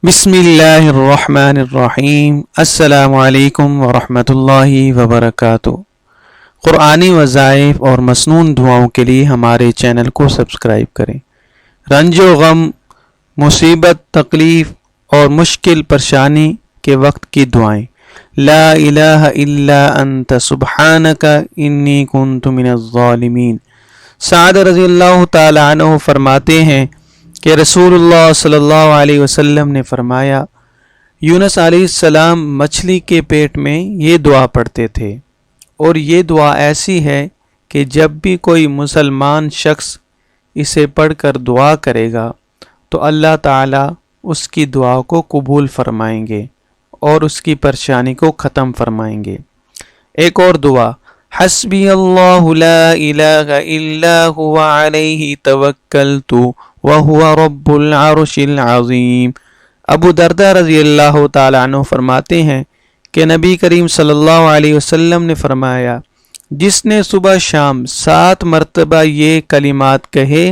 بسم اللہ الرحمن الرحیم۔ السلام علیکم ورحمۃ اللہ وبرکاتہ۔ قرآنی وظائف اور مسنون دعاؤں کے لیے ہمارے چینل کو سبسکرائب کریں۔ رنج و غم، مصیبت، تکلیف اور مشکل پریشانی کے وقت کی دعائیں۔ لا الہ الا انت سبحانک انی کنت من الظالمین۔ سعد رضی اللہ تعالی عنہ فرماتے ہیں کہ رسول اللہ صلی اللہ علیہ وسلم نے فرمایا، یونس علیہ السلام مچھلی کے پیٹ میں یہ دعا پڑھتے تھے، اور یہ دعا ایسی ہے کہ جب بھی کوئی مسلمان شخص اسے پڑھ کر دعا کرے گا تو اللہ تعالیٰ اس کی دعا کو قبول فرمائیں گے اور اس کی پریشانی کو ختم فرمائیں گے۔ ایک اور دعا، حسبی اللہ لا الہ الا هو علیہ توکلت وَهُوَ رَبُّ الْعَرْشِ الْعَظِيمِ۔ ابو درداء رضی اللہ تعالیٰ عنہ فرماتے ہیں کہ نبی کریم صلی اللہ علیہ وسلم نے فرمایا، جس نے صبح شام 7 مرتبہ یہ کلمات کہے،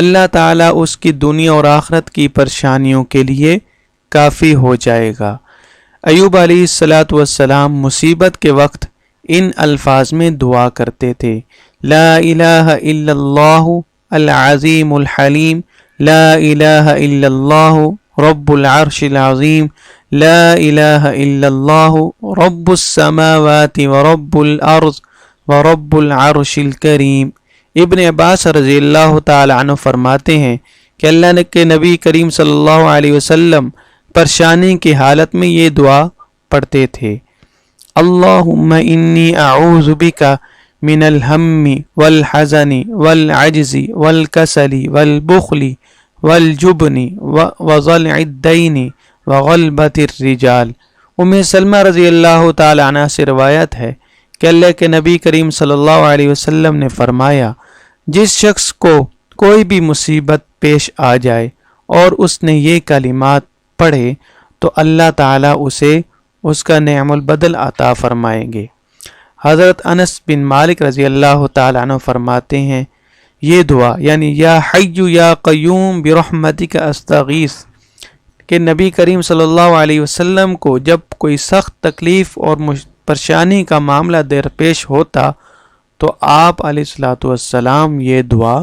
اللہ تعالیٰ اس کی دنیا اور آخرت کی پریشانیوں کے لیے کافی ہو جائے گا۔ ایوب علیہ السلام مصیبت کے وقت ان الفاظ میں دعا کرتے تھے، لا الہ الا اللہ العظیم الحلیم، لا الہ الا اللہ رب العرش العظیم، لا الہ الا اللہ رب السماوات ورب الارض ورب العرش الکریم۔ ابن عباس رضی اللہ تعالی عنہ فرماتے ہیں کہ اللہ کے نبی کریم صلی اللہ علیہ وسلم پریشانی کی حالت میں یہ دعا پڑھتے تھے، اللہم انی اعوذ بک من الہم والحزن والعجز والکسل والبخل والجبن وضلع الدین وغلبۃ الرجال۔ ام سلمہ رضی اللہ تعالی عنہ سے روایت ہے کہ اللہ کے نبی کریم صلی اللہ علیہ وسلم نے فرمایا، جس شخص کو کوئی بھی مصیبت پیش آ جائے اور اس نے یہ کلمات پڑھے تو اللہ تعالیٰ اسے اس کا نعم البدل عطا فرمائیں گے۔ حضرت انس بن مالک رضی اللہ تعالیٰ عنہ فرماتے ہیں، یہ دعا یعنی یا حی یا قیوم برحمتک استغیث، کہ نبی کریم صلی اللہ علیہ وسلم کو جب کوئی سخت تکلیف اور پریشانی کا معاملہ درپیش ہوتا تو آپ علیہ السلام یہ دعا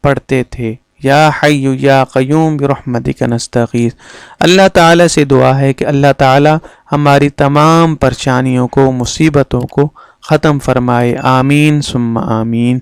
پڑھتے تھے، یا حی یا قیوم برحمتک نستغیث۔ اللہ تعالیٰ سے دعا ہے کہ اللہ تعالیٰ ہماری تمام پریشانیوں کو، مصیبتوں کو ختم فرمائے، آمین ثم آمین۔